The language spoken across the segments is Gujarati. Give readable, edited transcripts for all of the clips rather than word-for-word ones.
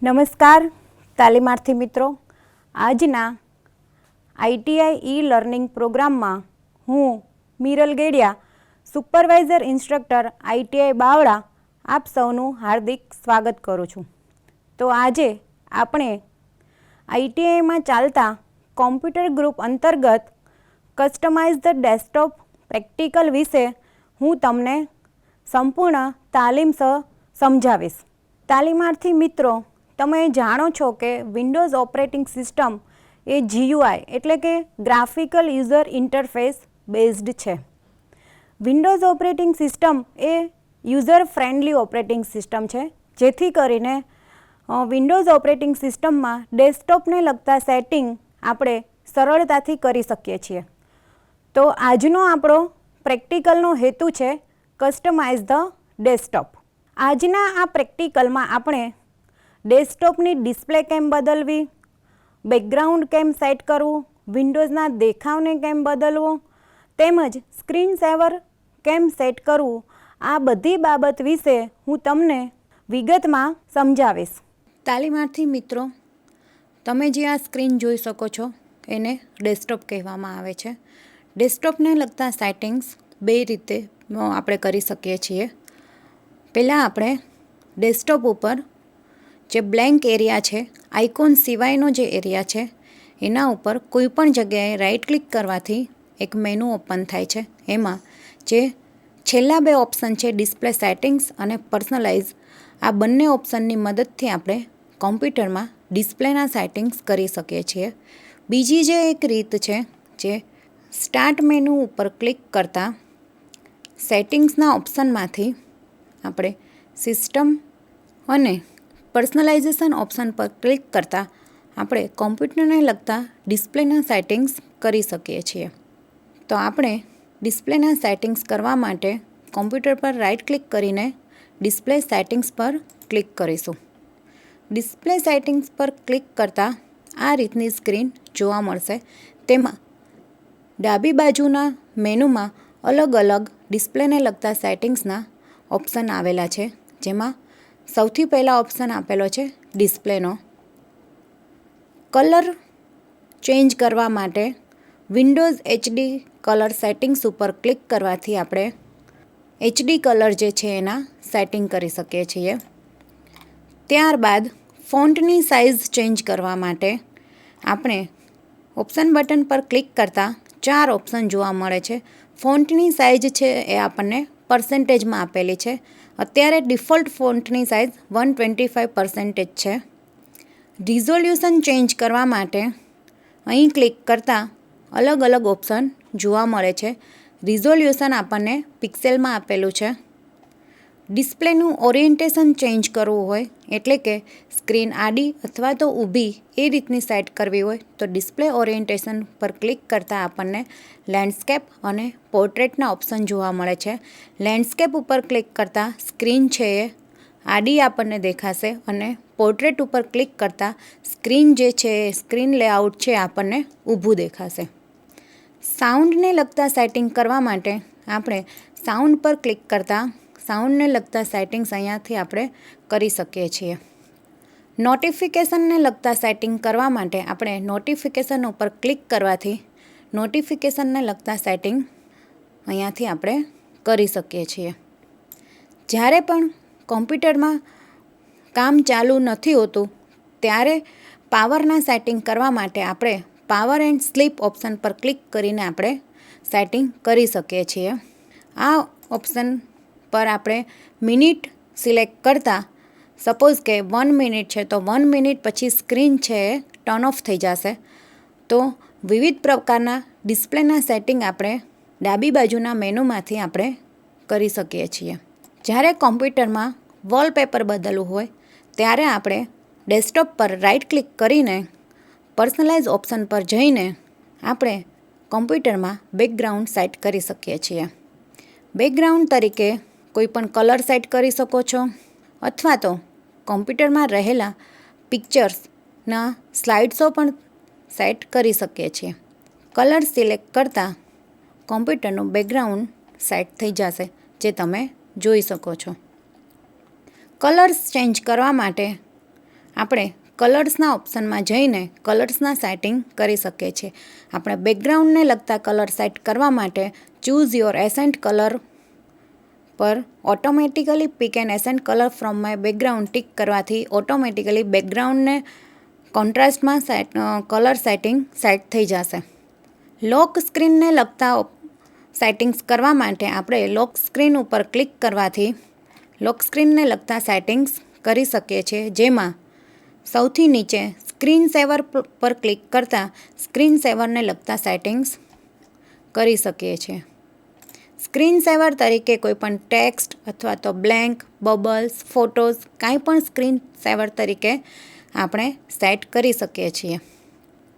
નમસ્કાર તાલીમાર્થી મિત્રો, આજના આઈટીઆઈ ઈ લર્નિંગ પ્રોગ્રામમાં હું Miral Gediya, supervisor instructor ITI Bavla, આપ સૌનું હાર્દિક સ્વાગત કરું છું. તો આજે આપણે આઈટીઆઈમાં ચાલતા કોમ્પ્યુટર ગ્રુપ અંતર્ગત કસ્ટમાઇઝ ધ ડેસ્કટોપ પ્રેક્ટિકલ વિશે હું તમને સંપૂર્ણ તાલીમસર સમજાવીશ. તાલીમાર્થી મિત્રો, તમે જાણો છો કે વિન્ડોઝ ઓપરેટિંગ સિસ્ટમ એ GUI એટલે કે ગ્રાફિકલ યુઝર ઇન્ટરફેસ બેઝડ છે. વિન્ડોઝ ઓપરેટિંગ સિસ્ટમ એ યુઝર ફ્રેન્ડલી ઓપરેટિંગ સિસ્ટમ છે, જેથી કરીને વિન્ડોઝ ઓપરેટિંગ સિસ્ટમમાં ડેસ્કટોપને લગતા સેટિંગ આપણે સરળતાથી કરી શકીએ છીએ. તો આજનો આપણો પ્રેક્ટિકલનો હેતુ છે કસ્ટમાઇઝ ધ ડેસ્કટોપ. આજના આ પ્રેક્ટિકલમાં આપણે ડેસ્કટોપની ડિસ્પ્લે કેમ બદલવી, બેકગ્રાઉન્ડ કેમ સેટ કરવું, વિન્ડોઝના દેખાવને કેમ બદલવો, તેમજ સ્ક્રીન સેવર કેમ સેટ કરવું, આ બધી બાબત વિશે હું તમને વિગતમાં સમજાવીશ. તાલીમાર્થી મિત્રો, તમે જે આ સ્ક્રીન જોઈ શકો છો એને ડેસ્કટોપ કહેવામાં આવે છે. ડેસ્કટોપને લગતા સેટિંગ્સ બે રીતે આપણે કરી શકીએ છીએ. પહેલાં આપણે ડેસ્કટોપ ઉપર જે બ્લેન્ક એરિયા છે, આઇકોન સિવાયનો જે એરિયા છે, એના ઉપર કોઈ પણ જગ્યાએ રાઇટ ક્લિક કરવાથી એક મેનુ ઓપન થાય છે. એમાં જે છેલ્લા બે ઓપ્શન છે, ડિસ્પ્લે સેટિંગ્સ અને પર્સનલાઇઝ, આ બંને ઓપ્શનની મદદથી આપણે કોમ્પ્યુટરમાં ડિસ્પ્લેના સેટિંગ્સ કરી શકીએ છીએ. બીજી જે એક રીત છે, જે સ્ટાર્ટ મેનુ ઉપર ક્લિક કરતાં સેટિંગ્સના ઓપ્શનમાંથી આપણે સિસ્ટમ અને પર્સનલાઇઝેશન ઓપ્શન પર ક્લિક કરતાં આપણે કોમ્પ્યુટરને લગતા ડિસ્પ્લેના સેટિંગ્સ કરી શકીએ છીએ. તો આપણે ડિસ્પ્લેના સેટિંગ્સ કરવા માટે કોમ્પ્યુટર પર રાઇટ ક્લિક કરીને ડિસ્પ્લે સેટિંગ્સ પર ક્લિક કરીશું. ડિસ્પ્લે સેટિંગ્સ પર ક્લિક કરતાં આ રીતની સ્ક્રીન જોવા મળશે. તેમાં ડાબી બાજુના મેનુમાં અલગ અલગ ડિસ્પ્લેને લગતા સેટિંગ્સના ઓપ્શન આવેલા છે, જેમાં સૌથી પહેલાં ઓપ્શન આપેલો છે ડિસ્પ્લેનો. કલર ચેન્જ કરવા માટે વિન્ડોઝ HD કલર સેટિંગ્સ ઉપર ક્લિક કરવાથી આપણે HD કલર જે છે એના સેટિંગ કરી શકીએ છીએ. ત્યારબાદ ફોન્ટની સાઇઝ ચેન્જ કરવા માટે આપણે ઓપ્શન બટન પર ક્લિક કરતાં 4 ઓપ્શન જોવા મળે છે. ફોન્ટની સાઇઝ છે એ આપણને પર્સન્ટેજમાં આપેલી છે. અત્યારે ડિફોલ્ટ ફોન્ટની સાઇઝ 125% છે. રિઝોલ્યુશન ચેન્જ કરવા માટે અહીં ક્લિક કરતાં અલગ અલગ ઓપ્શન જોવા મળે છે. રિઝોલ્યુશન આપણને પિક્સેલમાં આપેલું છે. ડિસ્પ્લેનું ઓરિએન્ટેશન ચેન્જ કરવું હોય, એટલે કે સ્ક્રીન આડી અથવા તો ઊભી એ રીતની સેટ કરવી હોય તો ડિસ્પ્લે ઓરિએન્ટેશન પર ક્લિક કરતાં આપણને લેન્ડસ્કેપ અને પોર્ટ્રેટના ઓપ્શન જોવા મળે છે. લેન્ડસ્કેપ ઉપર ક્લિક કરતાં સ્ક્રીન છે એ આડી આપણને દેખાશે અને પોર્ટ્રેટ ઉપર ક્લિક કરતાં સ્ક્રીન જે છે એ સ્ક્રીન લેઆઉટ છે આપણને ઊભું દેખાશે. સાઉન્ડને લગતા સેટિંગ કરવા માટે આપણે સાઉન્ડ પર ક્લિક કરતાં સાઉન્ડને લગતા સેટિંગ્સ અહીંયાથી આપણે કરી શકીએ છીએ. નોટિફિકેશનને લગતા સેટિંગ કરવા માટે આપણે નોટિફિકેશન ઉપર ક્લિક કરવાથી નોટિફિકેશનને લગતા સેટિંગ અહીંયાથી આપણે કરી શકીએ છીએ. જ્યારે પણ કોમ્પ્યુટરમાં કામ ચાલુ નથી હોતું ત્યારે પાવરના સેટિંગ કરવા માટે આપણે પાવર એન્ડ સ્લીપ ઓપ્શન પર ક્લિક કરીને આપણે સેટિંગ કરી શકીએ છીએ. આ ઓપ્શન પર આપણે મિનિટ સિલેક્ટ કરતાં, સપોઝ કે 1 મિનિટ છે તો 1 મિનિટ પછી સ્ક્રીન છે એ ટર્ન ઓફ થઈ જશે. તો વિવિધ પ્રકારના ડિસ્પ્લેના સેટિંગ આપણે ડાબી બાજુના મેનુમાંથી આપણે કરી શકીએ છીએ. જ્યારે કોમ્પ્યુટરમાં વોલપેપર બદલવું હોય ત્યારે આપણે ડેસ્કટોપ પર રાઇટ ક્લિક કરીને પર્સનલાઇઝ ઓપ્શન પર જઈને આપણે કોમ્પ્યુટરમાં બેકગ્રાઉન્ડ સેટ કરી શકીએ છીએ. બેકગ્રાઉન્ડ તરીકે કોઈ પણ કલર સેટ કરી શકો છો, અથવા તો કોમ્પ્યુટરમાં રહેલા પિક્ચર્સના સ્લાઇડ્સો પણ સેટ કરી શકીએ છીએ. કલર સિલેક્ટ કરતાં કોમ્પ્યુટરનું બેકગ્રાઉન્ડ સેટ થઈ જશે, જે તમે જોઈ શકો છો. કલર્સ ચેન્જ કરવા માટે આપણે કલર્સના ઓપ્શનમાં જઈને કલર્સના સેટિંગ કરી શકીએ છીએ. આપણે બેકગ્રાઉન્ડને લગતા કલર સેટ કરવા માટે ચૂઝ યોર એસેન્ટ કલર પર automatically pick an accent colour from my background tick કરવાથી ઓટોમેટિકલી બેકગ્રાઉન્ડને કોન્ટ્રાસ્ટમાં કલર સેટિંગ સેટ થઈ જશે. લોક સ્ક્રીનને લગતા સેટિંગ્સ કરવા માટે આપણે લોક સ્ક્રીન ઉપર ક્લિક કરવાથી લોક સ્ક્રીનને લગતા સેટિંગ્સ કરી શકીએ છીએ, જેમાં સૌથી નીચે સ્ક્રીન સેવર પર ક્લિક કરતાં સ્ક્રીન સેવરને લગતા સેટિંગ્સ કરી શકીએ છીએ. સ્ક્રીન સેવર તરીકે કોઈપણ ટેક્સ્ટ અથવા તો બ્લેન્ક, બબલ્સ, ફોટોઝ કાંઈ પણ સ્ક્રીન સેવર તરીકે આપણે સેટ કરી શકીએ છીએ.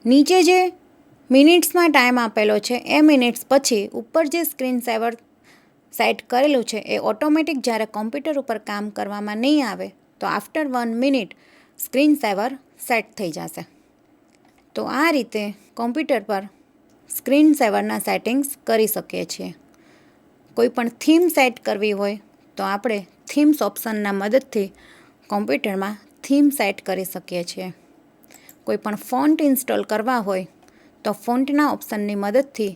નીચે જે મિનિટ્સમાં ટાઈમ આપેલો છે એ મિનિટ્સ પછી ઉપર જે સ્ક્રીન સેવર સેટ કરેલું છે એ ઓટોમેટિક જ્યારે કોમ્પ્યુટર ઉપર કામ કરવામાં નહીં આવે તો આફ્ટર 1 મિનિટ સ્ક્રીન સેવર સેટ થઈ જશે. તો આ રીતે કોમ્પ્યુટર પર સ્ક્રીન સેવરના સેટિંગ્સ કરી શકીએ છીએ. કોઈ પણ થીમ સેટ કરવી હોય તો આપણે થીમ્સ ઓપ્શનના મદદથી કોમ્પ્યુટરમાં થીમ સેટ કરી શકીએ છીએ. કોઈ પણ ફોન્ટ ઇન્સ્ટોલ કરવા હોય તો ફોન્ટના ઓપ્શનની મદદથી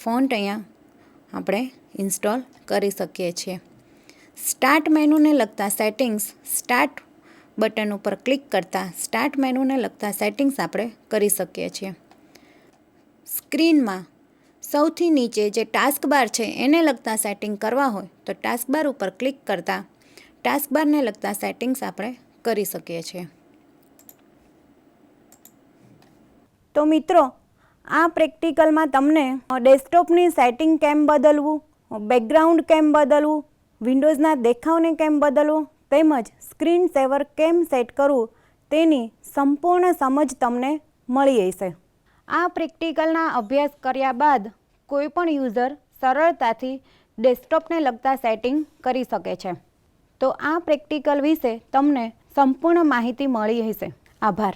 ફોન્ટ અહીંયા આપણે ઇન્સ્ટોલ કરી શકીએ છીએ. સ્ટાર્ટ મેનુને લગતા સેટિંગ્સ સ્ટાર્ટ બટન ઉપર ક્લિક કરતાં સ્ટાર્ટ મેનુને લગતા સેટિંગ્સ આપણે કરી શકીએ છીએ. સ્ક્રીનમાં સૌથી નીચે જે ટાસ્ક બાર છે એને લગતા સેટિંગ કરવા હોય તો ટાસ્ક બાર ઉપર ક્લિક કરતાં ટાસ્ક બારને લગતા સેટિંગ્સ આપણે કરી શકીએ છીએ. તો મિત્રો, આ પ્રેક્ટિકલમાં તમને ડેસ્કટોપની સેટિંગ કેમ બદલવું, બેકગ્રાઉન્ડ કેમ બદલવું, વિન્ડોઝના દેખાવને કેમ બદલવું તેમજ સ્ક્રીન સેવર કેમ સેટ કરવું તેની સંપૂર્ણ સમજ તમને મળી હશે. આ પ્રેક્ટિકલના અભ્યાસ કર્યા બાદ કોઈપણ યુઝર સરળતાથી ડેસ્કટોપને લગતા સેટિંગ કરી શકે છે. તો આ પ્રેક્ટિકલ વિશે તમને સંપૂર્ણ માહિતી મળી હશે. આભાર.